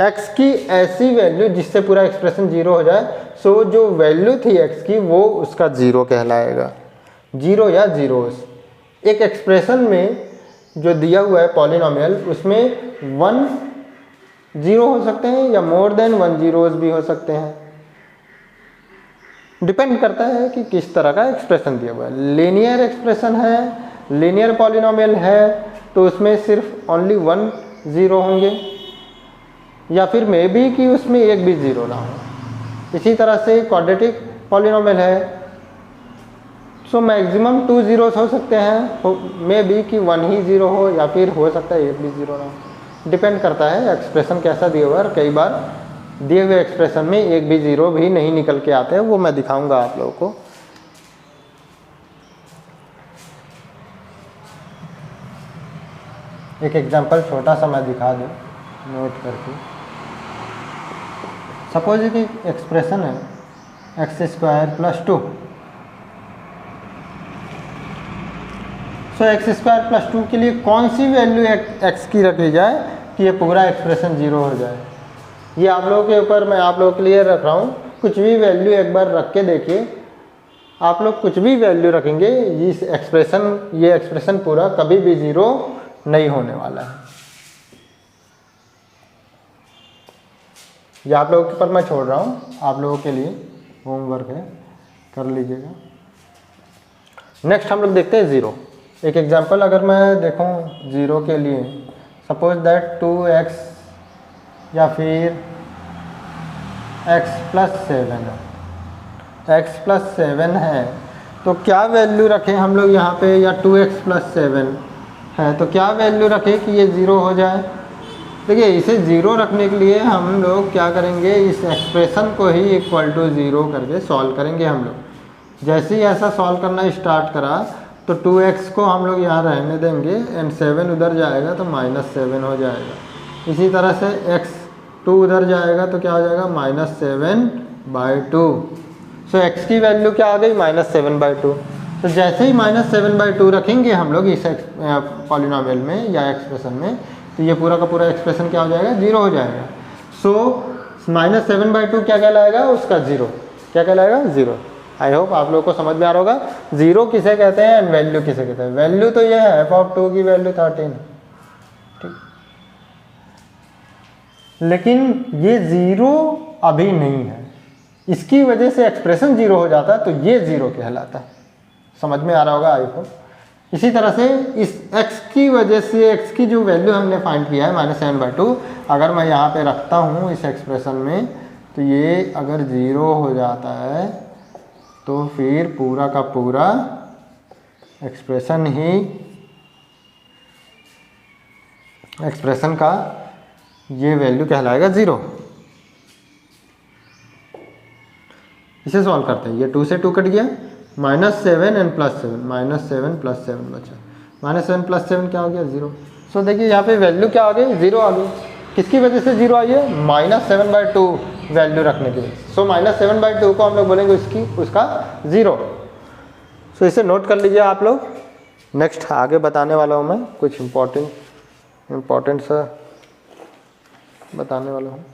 x की ऐसी वैल्यू जिससे पूरा एक्सप्रेशन 0 हो जाए, सो जो वैल्यू थी x की वो उसका 0 कहलाएगा। 0 या जीरोस एक एक्सप्रेशन में जो दिया हुआ है पॉलिनोमियल, उसमें 1 0 हो सकते हैं या मोर देन 1 जीरोस भी हो सकते हैं। डिपेंड करता है कि किस तरह का एक्सप्रेशन दिया हुआ है। लीनियर एक्सप्रेशन है, लीनियर पॉलिनोमियल है, तो उसमें सिर्फ ओनली 1 0 होंगे, या फिर मे बी कि उसमें एक भी 0 ना हो। इसी तरह से क्वाड्रेटिक पॉलिनोमियल है, सो मैक्सिमम 2 zeros हो सकते हैं, मे बी कि 1 ही 0 हो या फिर हो सकता है एक भी 0 ना हो। डिपेंड करता है एक्सप्रेशन कैसा दिया हुआ है। कई बार दिए हुए एक्सप्रेशन में एक भी 0 भी नहीं निकल के आते हैं, वो मैं दिखाऊंगा आप लोगों को। एक एग्जांपल छोटा सा मैं दिखा दूँ नोट करके। सपोज कि एक्सप्रेशन है x² + 2। सो x² + 2 के लिए कौन सी वैल्यू x की रख ली जाए कि ये पूरा एक्सप्रेशन 0 हो जाए। ये आप लोगों के ऊपर, मैं आप लोगों के लिए रख रहा हूँ। कुछ भी वैल्यू एक बार रख के देखिए, आप लोग कुछ भी वैल्यू रखेंगे ये एक्सप्रेशन पूरा कभी भी 0 नहीं होने वाला है। ये आप लोगों के ऊपर मैं छोड़ रहा हूँ, आप लोगों के लिए होमवर्क है, कर लीजिएगा। नेक्स्ट हम लोग देखते हैं 0। एक एग्जांपल अगर मैं देखूँ 0 के लिए, सपोज दैट 2x या फिर x + 7 है, x + 7 है, तो क्या वैल्यू रखें हम लोग यहाँ पे, या 2x + 7 है तो क्या वैल्यू रखें कि ये 0 हो जाए। देखिए इसे 0 रखने के लिए हम लोग क्या करेंगे, इस एक्सप्रेशन को ही = 0 करके सॉल्व करेंगे हम लोग। जैसे ही ऐसा सॉल्व करना स्टार्ट करा तो 2x को हम लोग यहाँ रहने देंगे एंड 7 उधर जाएगा तो -7 हो जाएगा। इसी तरह से x2 उधर जाएगा तो क्या हो जाएगा -7/2। सो x की वैल्यू क्या आ गई -7/2। तो जैसे ही -7/2 रखेंगे हम लोग इस पॉलिनोमियल में या एक्सप्रेशन में, तो ये पूरा का पूरा एक्सप्रेशन क्या हो जाएगा 0 हो जाएगा। सो -7/2 क्या कहलाएगा, उसका 0 क्या कहलाएगा 0। आई होप आप लोगों को समझ में आ रहा होगा 0 किसे कहते हैं एंड वैल्यू किसे कहते हैं। वैल्यू तो ये है f(2) की वैल्यू 13, ठीक। लेकिन ये 0 अभी नहीं है, इसकी वजह से एक्सप्रेशन 0 हो जाता है तो ये 0 कहलाता है। समझ में आ रहा होगा आई होप। इसी तरह से इस x की वजह से, x की जो वैल्यू हमने फाइंड किया है -7/2, अगर मैं यहाँ पे रखता हूँ इस एक्सप्रेशन में, तो ये अगर 0 हो जाता है तो फिर पूरा का पूरा एक्सप्रेशन का ये वैल्यू कहलाएगा 0। इसे सॉल्व करते हैं। ये 2 से 2 कट गया, -7 एंड +7, -7 + 7 बचा। -7 + 7 क्या हो गया 0। सो देखिए यहाँ पे वैल्यू क्या आ गई 0 आ गई। किसकी वजह से 0 आई है, -7/2 वैल्यू रखने की वजह से। सो -7/2 को हम लोग बोलेंगे उसका 0। सो इसे नोट कर लीजिए आप लोग। नेक्स्ट आगे बताने वाला हूँ मैं, कुछ इम्पोर्टेंट सा बताने वाला हूँ।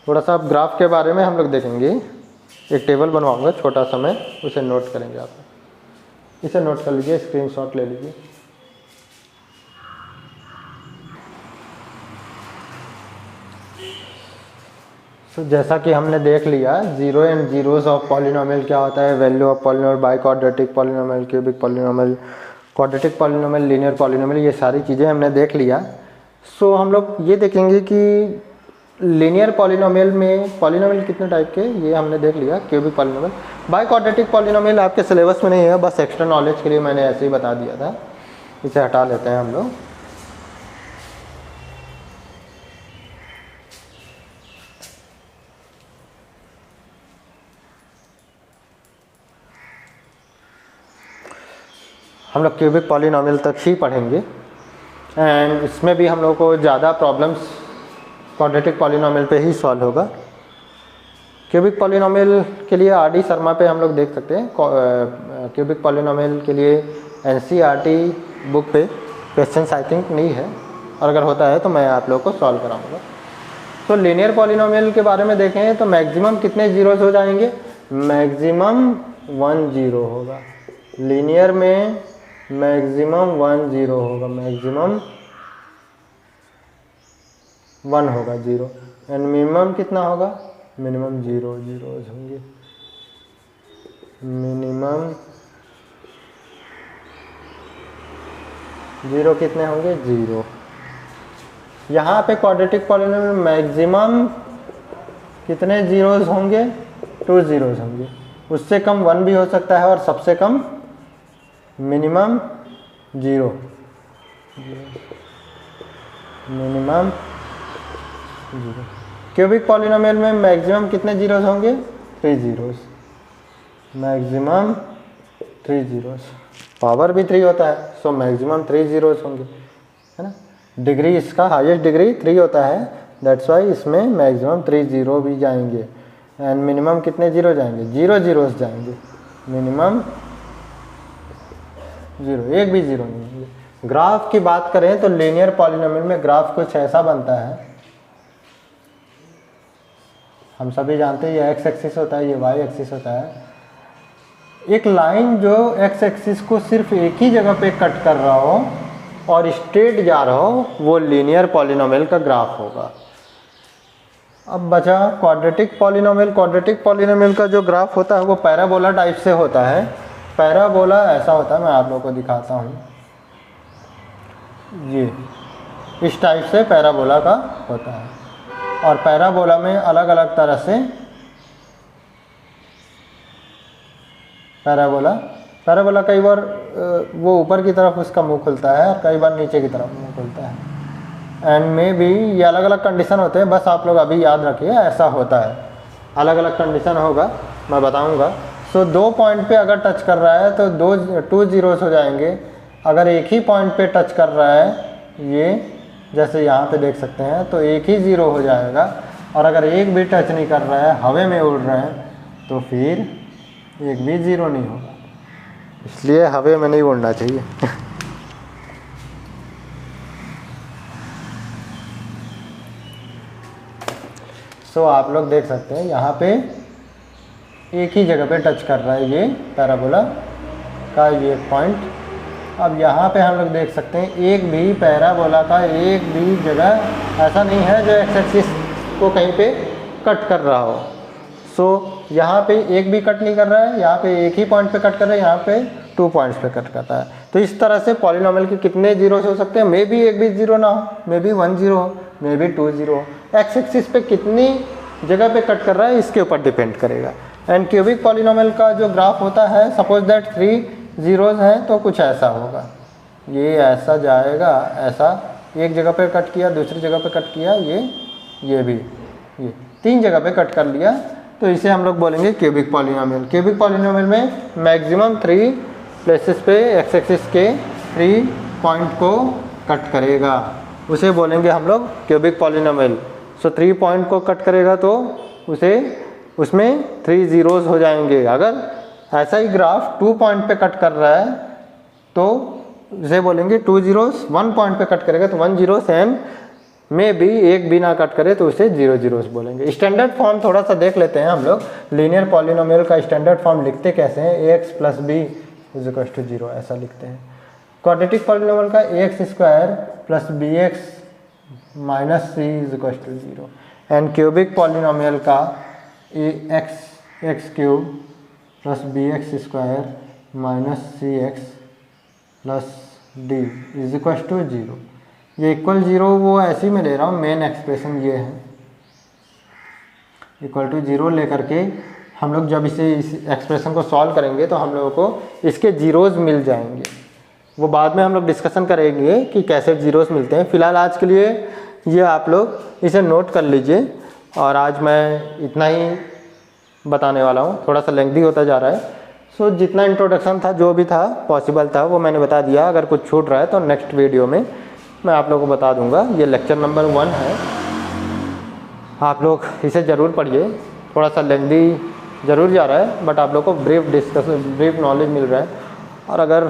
थोड़ा सा आप ग्राफ के बारे में हम लोग देखेंगे। एक टेबल बनवाऊंगा छोटा सा, मैं उसे नोट करेंगे आप। इसे नोट कर लीजिए, स्क्रीनशॉट ले लीजिए। तो जैसा कि हमने देख लिया zero and zeros of polynomial क्या होता है, value of polynomial, by quadratic polynomial, cubic polynomial, quadratic polynomial, linear polynomial, ये सारी चीज़ें हमने देख लिया। सो हम लोग ये देखेंगे कि लीनियर पॉलिनोमियल में पॉलिनोमियल कितने टाइप के, ये हमने देख लिया। Cubic polynomial, by quadratic polynomial आपके सिलेबस में नहीं है, बस एक्स्ट्रा नॉलेज के लिए मैंने ऐसे ही बता दिया था, इसे हटा लेते हैं हम लोग। हम लोग क्यूबिक पॉलिनोमियल तक ही पढ़ेंगे एंड इसमें भी हम लोग को ज़्यादा प्रॉब्लम्स क्वाड्रेटिक पॉलिनोमियल पे ही सॉल्व होगा। क्यूबिक पॉलिनोमियल के लिए आर.डी. शर्मा पे हम लोग देख सकते हैं। क्यूबिक पॉलिनोमियल के लिए एनसीईआरटी बुक पे क्वेश्चंस आई थिंक नहीं है, और अगर होता है तो मैं आप लोग को सॉल्व कराऊंगा। तो लीनियर पॉलिनोमियल के बारे में देखें तो मैक्सिमम कितने जीरोस हो जाएंगे, मैक्सिमम 1 जीरो होगा। लीनियर में मैक्सिमम 1 जीरो होगा, मैक्सिमम 1 होगा जीरो, एंड मिनिमम कितना होगा, मिनिमम 0 जीरोस होंगे, मिनिमम 0 कितने होंगे, 0। यहाँ पे क्वाड्रेटिक पॉलिनोमियल में मैक्सिमम कितने जीरोस होंगे, 2 जीरोस होंगे, उससे कम 1 भी हो सकता है और सबसे कम मिनिमम 0, मिनिमम 0। क्यूबिक पॉलिनोमियल में मैक्सिमम कितने जीरोस होंगे, 3 जीरोस, मैक्सिमम 3 जीरोस, पावर भी 3 होता है, सो मैक्सिमम 3 जीरोस होंगे, है ना। डिग्री इसका हाईएस्ट डिग्री 3 होता है, दैट्स वाई इसमें मैक्सिमम 3 जीरो भी जाएंगे, एंड मिनिमम कितने जीरो जाएंगे, 0 जीरोस जाएंगे, मिनिमम 0, एक भी जीरो नहीं है। ग्राफ की बात करें तो लीनियर पॉलिनोमियल में ग्राफ कुछ ऐसा बनता है, हम सभी जानते हैं ये एक्स एक्सिस होता है, ये वाई एक्सिस होता है। एक लाइन जो एक्स एक्सिस को सिर्फ एक ही जगह पे कट कर रहा हो और स्ट्रेट जा रहा हो, वो लीनियर पॉलिनोमियल का ग्राफ होगा। अब बचा क्वाड्रेटिक पॉलिनोमियल। क्वाड्रेटिक पॉलिनोमियल का जो ग्राफ होता है वो पैराबोला टाइप से होता है। पैराबोला ऐसा होता है, मैं आप लोगों को दिखाता हूँ, ये इस टाइप से पैराबोला का होता है, और पैराबोला में अलग अलग तरह से पैराबोला कई बार वो ऊपर की तरफ उसका मुंह खुलता है और कई बार नीचे की तरफ मुंह खुलता है, एंड मे बी ये अलग अलग कंडीशन होते हैं, बस आप लोग अभी याद रखिए ऐसा होता है, अलग अलग कंडीशन होगा, मैं बताऊंगा। सो 2 पॉइंट पे अगर टच कर रहा है तो 2 जीरोस हो जाएंगे। अगर एक ही पॉइंट पे टच कर रहा है, ये जैसे यहाँ पे देख सकते हैं, तो एक ही ज़ीरो हो जाएगा, और अगर एक भी टच नहीं कर रहा है, हवा में उड़ रहा है, तो फिर एक भी ज़ीरो नहीं होगा, इसलिए हवा में नहीं उड़ना चाहिए। सो आप लोग देख सकते हैं यहाँ पे एक ही जगह पे टच कर रहा है ये पैराबोला का ये पॉइंट। अब यहाँ पे हम लोग देख सकते हैं एक भी पैराबोला का एक भी जगह ऐसा नहीं है जो एक्स एक्सिस को कहीं पे कट कर रहा हो। सो यहाँ पे एक भी कट नहीं कर रहा है, यहाँ पे एक ही पॉइंट पे कट कर रहा है, यहाँ पे 2 पॉइंट्स पे कट करता है। तो इस तरह से पॉलिनोमियल के कितने जीरोस हो सकते हैं, मे बी एक भी जीरो ना हो, मे बी 1 जीरो हो, मे बी 2 जीरो हो। एक्स एक्सिस पे कितनी जगह पे कट कर रहा है इसके ऊपर डिपेंड करेगा। एंड क्यूबिक पॉलिनोमियल का जो ग्राफ होता है, सपोज दैट 3 जीरोस हैं तो कुछ ऐसा होगा, ये ऐसा जाएगा, ऐसा एक जगह पे कट किया, दूसरी जगह पे कट किया, ये भी, ये 3 जगह पे कट कर लिया, तो इसे हम लोग बोलेंगे क्यूबिक पॉलिनोमियल। क्यूबिक पॉलिनोमियल में मैक्सिमम 3 प्लेसेस पे एक्स एक्सिस के 3 पॉइंट को कट करेगा, उसे बोलेंगे हम लोग क्यूबिक पॉलिनोमियल। सो 3 पॉइंट को कट करेगा तो उसमें 3 जीरोस हो जाएंगे। अगर ऐसा ही ग्राफ 2 पॉइंट पे कट कर रहा है तो इसे बोलेंगे 2 जीरोस, 1 पॉइंट पे कट करेगा तो 1 जीरोस, एंड में भी एक भी ना कट करे तो उसे 0 0 बोलेंगे। स्टैंडर्ड फॉर्म थोड़ा सा देख लेते हैं हम लोग। लीनियर पॉलिनोमियल का स्टैंडर्ड फॉर्म लिखते कैसे हैं, ax plus b is equal to 0 ऐसा लिखते हैं। क्वाड्रेटिक पॉलिनोमियल का ax square plus b x minus c is equal to 0। And cubic polynomial का x cube plus b x square minus c x plus d is equal to 0। ये equal 0 वो ऐसे ही मैं ले रहा हूँ, मेन एक्सप्रेशन ये है। इक्वल टू 0 लेकर के हम लोग जब इसे इस एक्सप्रेशन को सॉल्व करेंगे तो हम लोगों को इसके जीरोज़ मिल जाएंगे। वो बाद में हम लोग डिस्कशन करेंगे कि कैसे जीरोज़ मिलते हैं। फ़िलहाल आज के लिए ये आप लोग इसे नोट कर लीजिए। और आज मैं इतना ही बताने वाला हूँ, थोड़ा सा लेंथी होता जा रहा है। सो जितना इंट्रोडक्शन था, जो भी था पॉसिबल था, वो मैंने बता दिया। अगर कुछ छूट रहा है तो नेक्स्ट वीडियो में मैं आप लोगों को बता दूंगा। ये लेक्चर नंबर 1 है, आप लोग इसे ज़रूर पढ़िए। थोड़ा सा लेंथी ज़रूर जा रहा है, बट आप लोग को ब्रीफ नॉलेज मिल रहा है। और अगर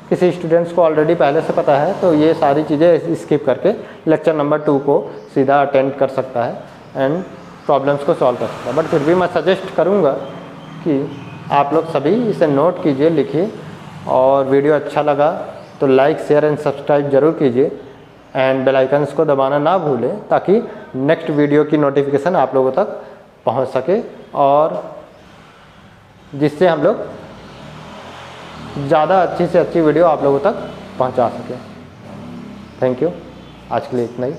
किसी स्टूडेंट्स को ऑलरेडी पहले से पता है तो ये सारी चीज़ें स्किप करके लेक्चर नंबर 2 को सीधा अटेंड कर सकता है एंड प्रॉब्लम्स को सॉल्व कर सकता है। बट फिर भी मैं सजेस्ट करूँगा कि आप लोग सभी इसे नोट कीजिए, लिखिए। और वीडियो अच्छा लगा तो लाइक शेयर एंड सब्सक्राइब ज़रूर कीजिए एंड बेल आइकन्स को दबाना ना भूलें, ताकि नेक्स्ट वीडियो की नोटिफिकेशन आप लोगों तक पहुंच सके और जिससे हम लोग ज़्यादा अच्छी से अच्छी वीडियो आप लोगों तक पहुंचा सकें। थैंक यू, आज के लिए इतना ही।